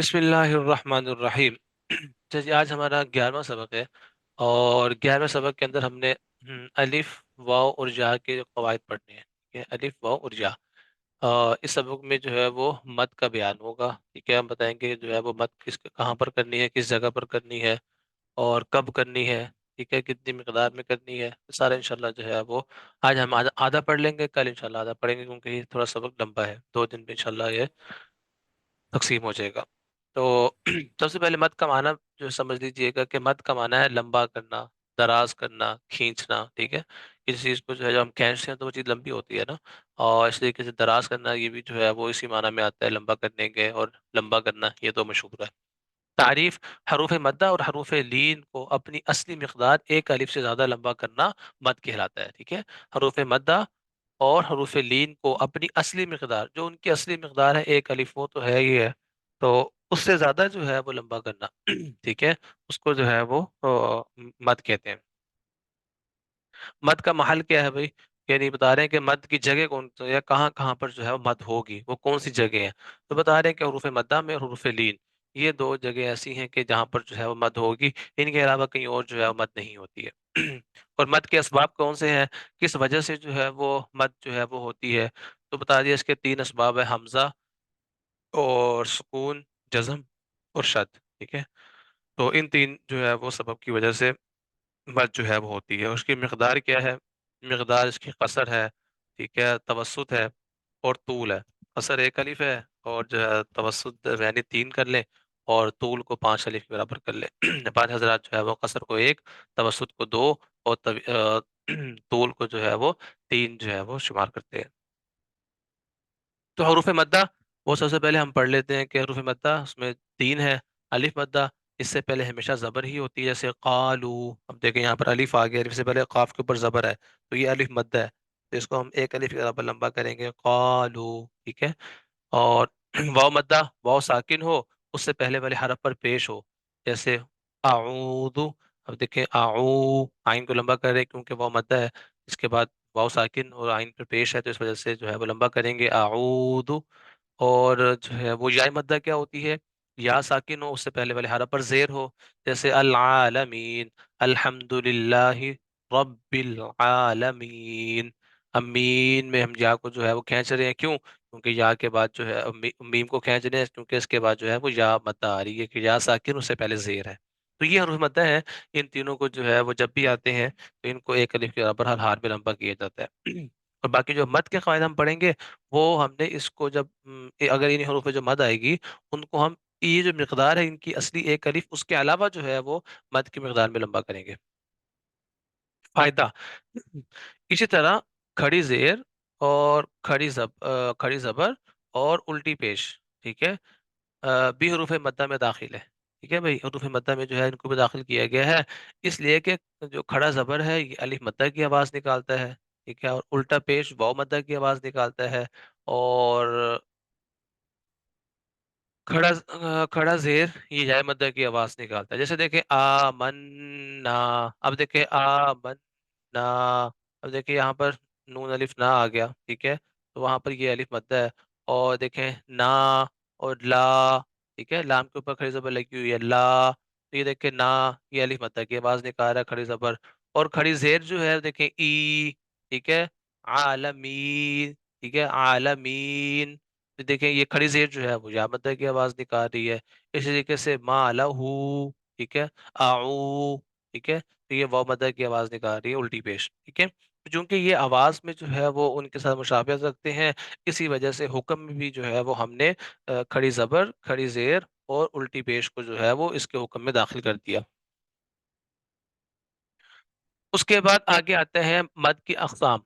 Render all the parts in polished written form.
بسم اللہ الرحمن الرحیم۔ جی آج ہمارا 11واں سبق ہے، اور 11ویں سبق کے اندر ہم نے الف واو اور جا کے قواعد پڑھنے ہیں۔ ٹھیک ہے، الف واو اور جا۔ اس سبق میں جو ہے وہ مد کا بیان ہوگا۔ ٹھیک ہے، ہم بتائیں گے جو ہے وہ مد کہاں پر کرنی ہے، کس جگہ پر کرنی ہے، اور کب کرنی ہے۔ ٹھیک ہے، کتنی مقدار میں کرنی ہے، سارا انشاءاللہ جو ہے وہ آج ہم آدھا پڑھ لیں گے، کل انشاءاللہ آدھا پڑھیں گے، کیونکہ یہ تھوڑا سبق لمبا ہے، 2 دن میں انشاءاللہ یہ تقسیم ہو جائے گا۔ تو سب سے پہلے مد کا معنی جو سمجھ لیجئے گا کہ مد کا معنی ہے لمبا کرنا، دراز کرنا، کھینچنا۔ ٹھیک ہے، کسی چیز کو جو ہے جو ہم کھینچتے ہیں تو وہ چیز لمبی ہوتی ہے نا، اور اس طریقے سے دراز کرنا یہ بھی جو ہے وہ اسی معنی میں آتا ہے، لمبا کرنے کے اور لمبا کرنا، یہ تو مشہور ہے۔ تعریف: حروف مدہ اور حروف لین کو اپنی اصلی مقدار ایک الف سے زیادہ لمبا کرنا مد کہلاتا ہے۔ ٹھیک ہے، حروف مدہ اور حروف لین کو اپنی اصلی مقدار، جو ان کی اصلی مقدار ہے ایک الف، وہ تو ہے ہی ہے، تو اس سے زیادہ جو ہے وہ لمبا کرنا ٹھیک ہے، اس کو جو ہے وہ مد کہتے ہیں۔ مد کا محل کیا ہے بھائی؟ یعنی بتا رہے ہیں کہ مد کی جگہ کون سی، یا کہاں کہاں پر جو ہے وہ مد ہوگی، وہ کون سی جگہ ہے؟ تو بتا رہے ہیں کہ حروف مدہ میں اور حروف لین، یہ 2 جگہ ایسی ہیں کہ جہاں پر جو ہے وہ مد ہوگی، ان کے علاوہ کہیں اور جو ہے وہ مد نہیں ہوتی ہے اور مد کے اسباب کون سے ہیں، کس وجہ سے جو ہے وہ مد جو ہے وہ ہوتی ہے؟ تو بتا دیا اس کے 3 اسباب ہے: حمزہ اور سکون، جزم اور شد۔ ٹھیک ہے، تو ان 3 جو ہے وہ سبب کی وجہ سے مد جو ہے وہ ہوتی ہے۔ اس کی مقدار کیا ہے؟ مقدار اس کی قصر ہے، ٹھیک ہے، توسط ہے اور طول ہے۔ قصر 1 الف ہے، اور جو ہے توسط یعنی 3 کر لیں، اور طول کو 5 الف کے برابر کر لیں 5 حضرات جو ہے وہ قصر کو 1، توسط کو 2، اور طول کو جو ہے وہ 3 جو ہے وہ شمار کرتے ہیں۔ تو حروف مدہ، وہ سب سے پہلے ہم پڑھ لیتے ہیں کہ حروف مدہ اس میں 3 ہے۔ الف مدہ، اس سے پہلے ہمیشہ زبر ہی ہوتی ہے، جیسے قالو۔ اب دیکھیں یہاں پر الف آ گیا، الف سے پہلے قاف کے اوپر زبر ہے، تو یہ الف مدہ ہے، تو اس کو ہم 1 الف کے برابر لمبا کریں گے، قالو۔ ٹھیک ہے، اور واو مدہ، واو ساکن ہو، اس سے پہلے والے حرف پر پیش ہو، جیسے اعوذ۔ اب دیکھیں آئین کو لمبا کر رہے ہیں کیونکہ واو مدہ ہے، اس کے بعد واو ساکن اور آئین پر پیش ہے، تو اس وجہ سے جو ہے وہ لمبا کریں گے، اعوذ۔ اور جو ہے وہ یا مدہ کیا ہوتی ہے؟ یا ساکن ہو، اس سے پہلے والے حرف پر زیر ہو، جیسے العالمین، الحمد للہ رب العالمین۔ امین میں ہم یا کو جو ہے وہ کھینچ رہے ہیں، کیوں؟ کیونکہ یا کے بعد جو ہے میم کو کھینچ رہے ہیں، کیونکہ اس کے بعد جو ہے وہ یا مدہ آ رہی ہے کہ یا ساکن، اس سے پہلے زیر ہے، تو یہ حروف مدہ ہے۔ ان تینوں کو جو ہے وہ جب بھی آتے ہیں تو ان کو 1 الف کے برابر ہر حال میں لمبا کیا جاتا ہے اور باقی جو مد کے قواعد ہم پڑھیں گے، وہ ہم نے اس کو جب اگر ان حروف میں جو مد آئے گی، ان کو ہم یہ جو مقدار ہے ان کی اصلی 1 الف، اس کے علاوہ جو ہے وہ مد کی مقدار میں لمبا کریں گے۔ فائدہ: اسی طرح کھڑی زیر اور کھڑی زبر اور الٹی پیش، ٹھیک ہے، بھی حروف مدہ میں داخل ہے۔ ٹھیک ہے بھائی، حروف مدہ میں جو ہے ان کو بھی داخل کیا گیا ہے، اس لیے کہ جو کھڑا زبر ہے یہ الف مدہ کی آواز نکالتا ہے، ٹھیک ہے، اور الٹا پیش واو مدہ کی آواز نکالتا ہے، اور کھڑا زیر یہ جائے مدہ کی آواز نکالتا ہے، جیسے دیکھیں آمنا۔ اب دیکھیں آمنا، اب دیکھیں یہاں پر نون الف نہ آ گیا، ٹھیک ہے، تو وہاں پر یہ الف مدہ ہے، اور دیکھیں نا اور لا، ٹھیک ہے، لام کے اوپر کھڑی زبر لگی ہوئی ہے، لا، تو یہ دیکھیں نا، یہ الف مدہ کی آواز نکال رہا ہے کھڑی زبر، اور کھڑی زیر جو ہے دیکھیں ای، ٹھیک ہے، عالمین، ٹھیک ہے، عالمین، تو دیکھیں یہ کھڑی زیر جو ہے وہ یا مدہ کی آواز نکال رہی ہے۔ اسی طریقے سے ما لہو، ٹھیک ہے، اعو، ٹھیک ہے، تو یہ واو مدہ کی آواز نکال رہی ہے الٹی پیش، ٹھیک ہے، چونکہ یہ آواز میں جو ہے وہ ان کے ساتھ مشابہت رکھتے ہیں، اسی وجہ سے حکم میں بھی جو ہے وہ ہم نے کھڑی زبر، کھڑی زیر اور الٹی پیش کو جو ہے وہ اس کے حکم میں داخل کر دیا۔ اس کے بعد آگے آتے ہیں مد کی اقسام۔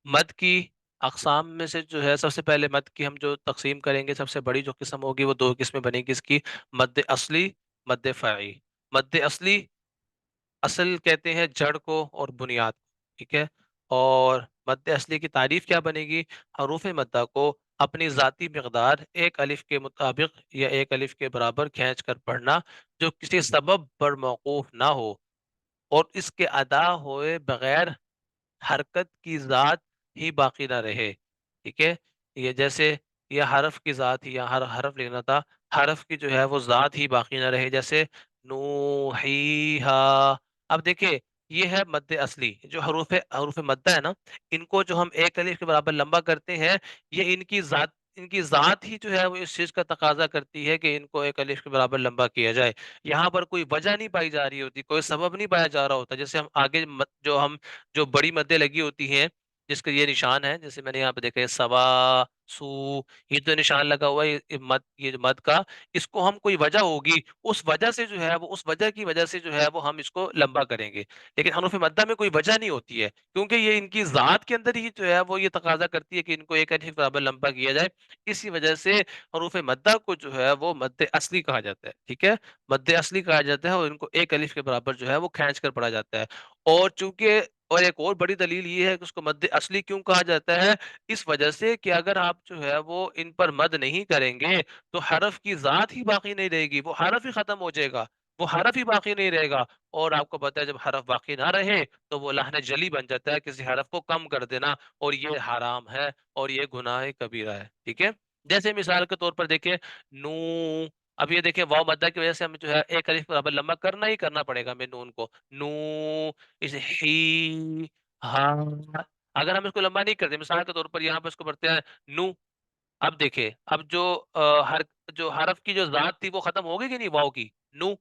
مد کی اقسام میں سے جو ہے سب سے پہلے مد کی ہم جو تقسیم کریں گے، سب سے بڑی جو قسم ہوگی وہ 2 قسمیں بنے گی اس کی: مد اصلی، مد فرعی۔ مد اصلی، اصل کہتے ہیں جڑ کو اور بنیاد کو، ٹھیک ہے، اور مد اصلی کی تعریف کیا بنے گی؟ حروف مدہ کو اپنی ذاتی مقدار 1 الف کے مطابق یا 1 الف کے برابر کھینچ کر پڑھنا، جو کسی سبب پر موقوف نہ ہو اور اس کے ادا ہوئے بغیر حرکت کی ذات ہی باقی نہ رہے، ٹھیک ہے، یہ جیسے یہ حرف کی ذات ہی، یا ہر حرف لکھنا تھا حرف کی جو ہے وہ ذات ہی باقی نہ رہے، جیسے نوحیہا۔ اب دیکھیں یہ ہے مد اصلی، جو حروف مدہ ہے نا، ان کو جو ہم ایک الف کے برابر لمبا کرتے ہیں، یہ ان کی ذات ہی جو ہے وہ اس چیز کا تقاضا کرتی ہے کہ ان کو ایک الف کے برابر لمبا کیا جائے۔ یہاں پر کوئی وجہ نہیں پائی جا رہی ہوتی، کوئی سبب نہیں پایا جا رہا ہوتا، جیسے ہم آگے جو بڑی مدیں لگی ہوتی ہیں، جس کا یہ نشان ہے، جیسے میں نے یہاں پہ دیکھا ہے سوا، سو، یہ جو نشان لگا ہوا ہے یہ جو مد کا، اس کو ہم کوئی وجہ ہوگی، اس وجہ سے جو ہے وہ اس وجہ کی وجہ سے جو ہے وہ ہم اس کو لمبا کریں گے۔ لیکن حروف مدہ میں کوئی وجہ نہیں ہوتی ہے، کیونکہ یہ ان کی ذات کے اندر ہی جو ہے وہ یہ تقاضا کرتی ہے کہ ان کو ایک الف کے برابر لمبا کیا جائے۔ اسی وجہ سے حروف مدہ کو جو ہے وہ مد اصلی کہا جاتا ہے، ٹھیک ہے، مد اصلی کہا جاتا ہے، اور ان کو ایک الف کے برابر جو ہے وہ کھینچ کر پڑھا جاتا ہے۔ اور چونکہ اور ایک اور بڑی دلیل یہ ہے کہ اس کو مد اصلی کیوں کہا جاتا ہے، اس وجہ سے کہ اگر آپ جو ہے وہ ان پر مد نہیں کریں گے تو حرف کی ذات ہی باقی نہیں رہے گی، وہ حرف ہی ختم ہو جائے گا، وہ حرف ہی باقی نہیں رہے گا۔ اور آپ کو پتہ ہے جب حرف باقی نہ رہے تو وہ لحن جلی بن جاتا ہے، کسی حرف کو کم کر دینا، اور یہ حرام ہے اور یہ گناہ کبیرہ ہے، ٹھیک ہے۔ جیسے مثال کے طور پر دیکھیں نو، اب یہ دیکھیں واو مدہ کی وجہ سے ہمیں جو ہے ایک الف برابر لمبا کرنا ہی کرنا پڑے گا ہمیں نون کو، نو، اس ہی، ہاں، اگر ہم اس کو لمبا نہیں کرتے، مثال کے طور پر یہاں پہ اس کو پڑھتے ہیں نو، اب دیکھیں اب جو حرف کی جو ذات تھی وہ ختم ہوگی کہ نہیں واؤ کی، نو،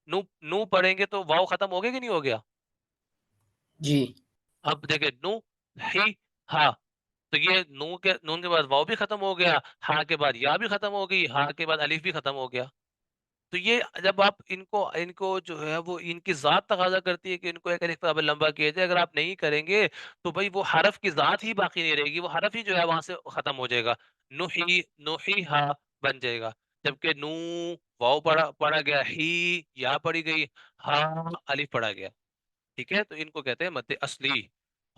نو نو پڑھیں گے تو واؤ ختم ہوگی کہ نہیں ہو گیا؟ جی اب دیکھیں نو، ہی، ہا، تو یہ نون کے بعد واؤ بھی ختم ہو گیا، ہا کے بعد یا بھی ختم ہو گئی، ہا کے بعد الف بھی ختم ہو گیا۔ تو یہ جب آپ ان کو جو ہے وہ ان کی ذات تقاضا کرتی ہے کہ ان کو ایک الف برابر لمبا کیا جائے، اگر آپ نہیں کریں گے تو بھائی وہ حرف کی ذات ہی باقی نہیں رہے گی، وہ حرف ہی جو ہے وہاں سے ختم ہو جائے گا، نوحی، نوحی ہا بن جائے گا، جبکہ نو واؤ پڑھا گیا، ہی یا پڑھی گئی، ہا الف پڑھا گیا، ٹھیک ہے۔ تو ان کو کہتے ہیں مد اصلی۔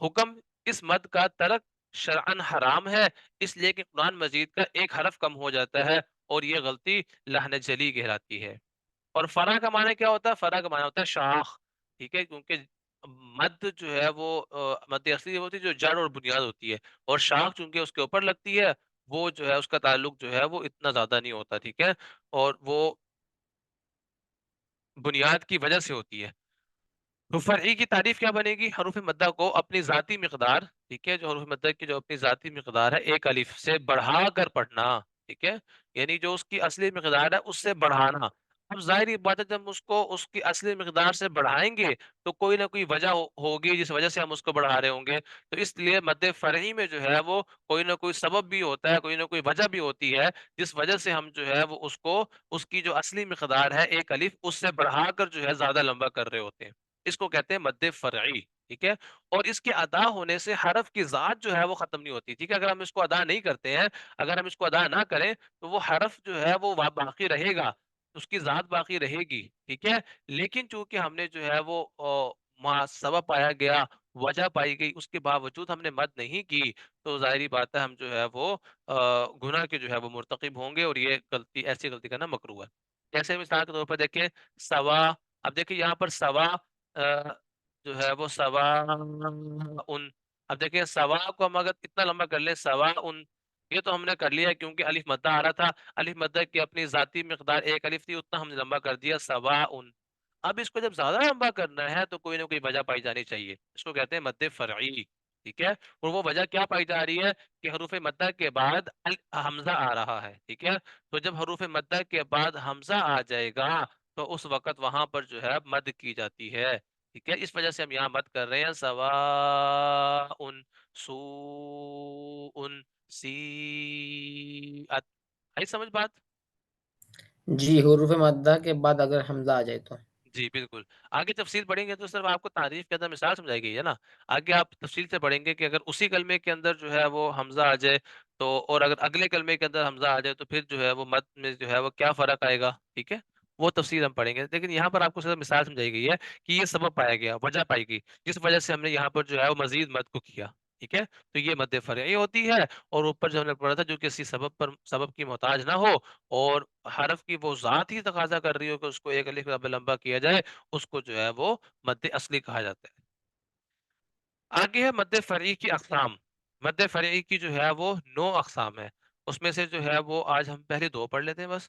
حکم، اس مد کا ترک شرعن حرام ہے، اس لیے کہ قرآن مجید کا ایک حرف کم ہو جاتا ہے، اور یہ غلطی لہن جلی کہلاتی ہے۔ اور فرع کا معنی کیا ہوتا ہے؟ فرع کا معنی ہوتا ہے شاخ، ٹھیک ہے، کیونکہ مد جو ہے وہ مد اصلی ہوتی ہے جو جڑ اور بنیاد ہوتی ہے، اور شاخ چونکہ اس کے اوپر لگتی ہے، وہ جو ہے اس کا تعلق جو ہے وہ اتنا زیادہ نہیں ہوتا، ٹھیک ہے، اور وہ بنیاد کی وجہ سے ہوتی ہے۔ تو فرعی کی تعریف کیا بنے گی؟ حروف مدہ کو اپنی ذاتی مقدار، ٹھیک ہے، جو حروف مدہ کی جو اپنی ذاتی مقدار ہے ایک الف سے بڑھا کر پڑھنا، ٹھیک ہے، یعنی جو اس کی اصلی مقدار ہے اس سے بڑھانا۔ اب ظاہری بات ہے جب اس کی اصلی مقدار سے بڑھائیں گے تو کوئی نہ کوئی وجہ ہوگی جس وجہ سے ہم اس کو بڑھا رہے ہوں گے، تو اس لیے مد فرعی میں جو ہے وہ کوئی نہ کوئی سبب بھی ہوتا ہے، کوئی نہ کوئی وجہ بھی ہوتی ہے، جس وجہ سے ہم جو ہے وہ اس کی جو اصلی مقدار ہے ایک الف اس سے بڑھا کر جو ہے زیادہ لمبا کر رہے ہوتے ہیں، اس کو کہتے ہیں مد فرعی، ٹھیک ہے۔ اور اس کے ادا ہونے سے حرف کی ذات جو ہے وہ ختم نہیں ہوتی، ٹھیک ہے، اگر ہم اس کو ادا نہیں کرتے ہیں، اگر ہم اس کو ادا نہ کریں تو وہ حرف جو ہے وہ باقی رہے گا، اس کی ذات باقی رہے گی، ٹھیک ہے، لیکن چونکہ ہم نے جو ہے وہ سبب پایا گیا، وجہ پائی گئی، اس کے باوجود ہم نے مد نہیں کی، تو ظاہری بات ہے ہم جو ہے وہ گناہ کے جو ہے وہ مرتکب ہوں گے، اور یہ غلطی، ایسی غلطی کرنا مکروہ ہے۔ جیسے مثال کے طور پر دیکھیں سوا، اب دیکھیں یہاں پر سوا جو ہے وہ سوا ان، اب دیکھیں سوا کو ہم اگر اتنا لمبا کر لیں سوا ان، یہ تو ہم نے کر لیا کیونکہ الف مدہ آ رہا تھا، الف مدہ کی اپنی ذاتی مقدار ایک الف تھی، اتنا ہم نے لمبا کر دیا سوا ان۔ اب اس کو جب زیادہ لمبا کرنا ہے تو کوئی نہ کوئی وجہ پائی جانی چاہیے، اس کو کہتے ہیں مد فرعی، ٹھیک ہے، اور وہ وجہ کیا پائی جا رہی ہے کہ حروف مدہ کے بعد حمزہ آ رہا ہے، ٹھیک ہے، تو جب حروف مدہ کے بعد حمزہ آ جائے گا تو اس وقت وہاں پر جو ہے مد کی جاتی ہے، ٹھیک ہے، اس وجہ سے ہم یہاں مد کر رہے ہیں سواء، سوء، سیئت، آئی سمجھ بات؟ جی، حروف مدہ کے بعد اگر حمزہ آ جائے تو جی بالکل، آگے تفصیل پڑھیں گے تو صرف آپ کو تعریف کے اندر مثال سمجھائی گئی ہے نا، آگے آپ تفصیل سے پڑھیں گے کہ اگر اسی کلمے کے اندر جو ہے وہ حمزہ آ جائے تو، اور اگر اگلے کلمے کے اندر حمزہ آ جائے تو پھر جو ہے وہ مد میں جو ہے وہ کیا فرق آئے گا، ٹھیک ہے، وہ تفصیل ہم پڑھیں گے، لیکن یہاں پر آپ کو صرف مثال سمجھائی گئی ہے کہ یہ سبب پایا گیا، وجہ پائی گئی، جس وجہ سے ہم نے یہاں پر جو ہے وہ مزید مد کو کیا، ٹھیک ہے، تو یہ مد فرعی ہوتی ہے، اور اوپر جو ہم نے پڑھا تھا جو کسی سبب کی محتاج نہ ہو، اور حرف کی وہ ذات ہی تقاضا کر رہی ہو کہ اس کو ایک الف برابر لمبا کیا جائے، اس کو جو ہے وہ مد اصلی کہا جاتا ہے۔ آگے ہے مد فرعی کی اقسام۔ مد فرعی کی جو ہے وہ 9 اقسام ہے، اس میں سے جو ہے وہ آج ہم پہلے 2 پڑھ لیتے ہیں بس۔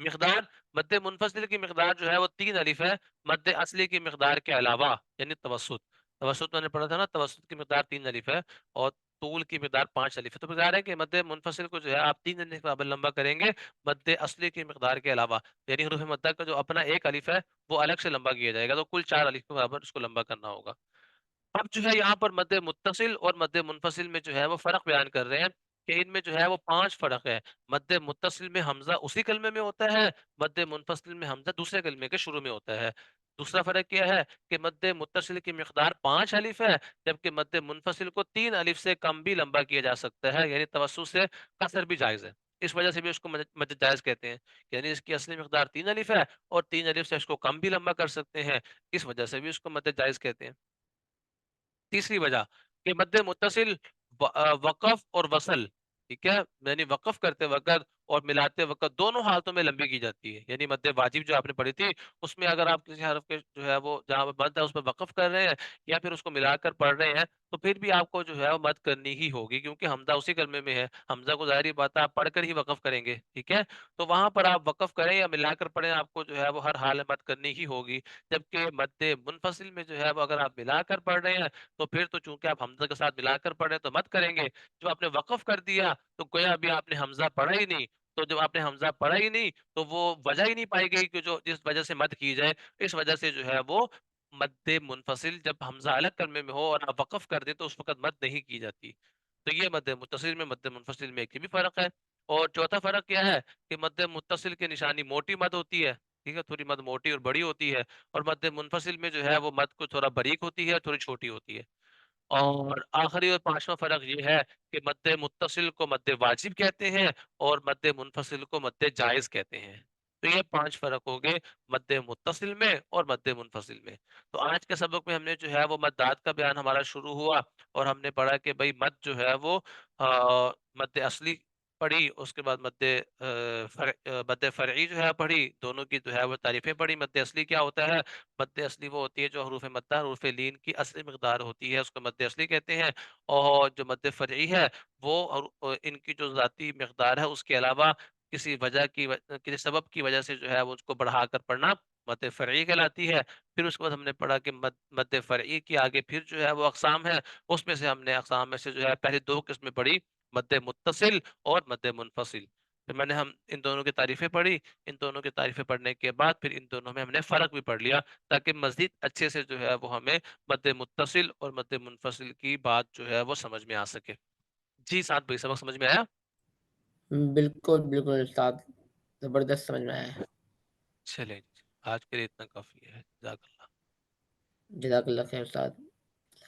مقدار مد منفصل کی مقدار جو ہے وہ 3 الف ہے، مد اصلی کی مقدار کے علاوہ، یعنی توسط، توسط میں نے پڑھا تھا نا، توسط کی مقدار 3 الف ہے اور طول کی مقدار 5 الف ہے، تو بتا رہے ہیں کہ مد منفصل کو جو ہے آپ 3 الف برابر لمبا کریں گے مد اصلی کی مقدار کے علاوہ، یعنی حروف مدہ کا جو اپنا 1 الف ہے وہ الگ سے لمبا کیا جائے گا، تو کل 4 الف کے برابر اس کو لمبا کرنا ہوگا۔ اب جو ہے یہاں پر مد متصل اور مد منفصل میں جو ہے وہ فرق بیان کر رہے ہیں کہ ان میں جو ہے وہ 5 فرق ہے۔ مد متصل میں حمزہ اسی کلمے میں ہوتا ہے، مد منفصل میں حمزہ دوسرے کلمے کے شروع میں ہوتا ہے۔ دوسرا فرق کیا ہے کہ مد متصل کی مقدار 5 الف ہے، جبکہ مد منفصل کو 3 الف سے کم بھی لمبا کیا جا سکتا ہے، یعنی توسط سے قصر بھی جائز ہے۔ اس وجہ سے بھی اس کو مد جائز کہتے ہیں، یعنی اس کی اصلی مقدار 3 الف ہے اور 3 الف سے اس کو کم بھی لمبا کر سکتے ہیں، اس وجہ سے بھی اس کو مد جائز کہتے ہیں۔ تیسری وجہ کہ مد متصل وقف اور وصل، ٹھیک ہے، یعنی وقف کرتے وقت اور ملاتے وقت دونوں حالتوں میں لمبی کی جاتی ہے، یعنی مد واجب جو آپ نے پڑھی تھی اس میں اگر آپ کسی حرف کے جو ہے وہ جہاں پر مد ہے اس پہ وقف کر رہے ہیں یا پھر اس کو ملا کر پڑھ رہے ہیں تو پھر بھی آپ کو جو ہے وہ مد کرنی ہی ہوگی، کیونکہ حمزہ اسی کلمے میں ہے، حمزہ کو ظاہری بات ہے آپ پڑھ کر ہی وقف کریں گے، ٹھیک ہے، تو وہاں پر آپ وقف کریں یا ملا کر پڑھیں آپ کو جو ہے وہ ہر حال میں مد کرنی ہی ہوگی۔ جبکہ مد منفصل میں جو ہے وہ اگر آپ ملا کر پڑھ رہے ہیں تو پھر تو چونکہ آپ حمزہ کے ساتھ ملا کر پڑھ رہے ہیں تو مت کریں گے، جو آپ نے وقف کر دیا تو گویا ابھی آپ نے حمزہ پڑھا ہی نہیں، تو جب آپ نے حمزہ پڑھا ہی نہیں تو وہ وجہ ہی نہیں پائی گئی کہ جو جس وجہ سے مد کی جائے، اس وجہ سے جو ہے وہ مد منفصل جب حمزہ الگ کلمے میں ہو اور آپ وقف کر دیں تو اس وقت مد نہیں کی جاتی۔ تو یہ مد متصل میں مد منفصل میں ایک یہ بھی فرق ہے۔ اور چوتھا فرق کیا ہے کہ مد متصل کی نشانی موٹی مد ہوتی ہے، ٹھیک ہے، تھوڑی مد موٹی اور بڑی ہوتی ہے، اور مد منفصل میں جو ہے وہ مد کو تھوڑا باریک ہوتی ہے، تھوڑی چھوٹی ہوتی ہے۔ اور آخری اور پانچواں فرق یہ ہے کہ مد متصل کو مد واجب کہتے ہیں اور مد منفصل کو مد جائز کہتے ہیں۔ تو یہ 5 فرق ہو گئے مد متصل میں اور مد منفصل میں۔ تو آج کے سبق میں ہم نے جو ہے وہ مدات کا بیان ہمارا شروع ہوا اور ہم نے پڑھا کہ بھائی مد جو ہے وہ مد اصلی پڑھی، اس کے بعد مد فرعی جو ہے پڑھی، دونوں کی جو ہے وہ تعریفیں پڑھی۔ مد اصلی کیا ہوتا ہے؟ مد اصلی وہ ہوتی ہے جو حروف مدہ حروف لین کی اصلی مقدار ہوتی ہے، اس کو مد اصلی کہتے ہیں۔ اور جو مد فرعی ہے وہ ان کی جو ذاتی مقدار ہے اس کے علاوہ کسی سبب کی وجہ سے جو ہے وہ اس کو بڑھا کر پڑھنا مد فرعی کہلاتی ہے۔ پھر اس کے بعد ہم نے پڑھا کہ مد فرعی کی آگے پھر جو ہے وہ اقسام ہے، اس میں سے ہم نے اقسام میں سے جو ہے پہلی 2 قسمیں پڑھی، مد متصل اور مد منفصل۔ پھر ہم ان دونوں کی تعریفیں پڑھی، ان دونوں کی تعریفیں پڑھنے کے بعد پھر ان دونوں میں ہم نے فرق بھی پڑھ لیا تاکہ مزید اچھے سے جو ہے وہ ہمیں مد متصل اور مد منفصل کی بات جو ہے وہ سمجھ میں آ سکے۔ جی سعد بھائی، سبق سمجھ میں آیا؟ بالکل بالکل استاد، زبردست سمجھ میں آیا ہے۔ چلیں جی، آج کے لیے اتنا کافی ہے، جزاک اللہ۔ جزاک اللہ خیر استاد۔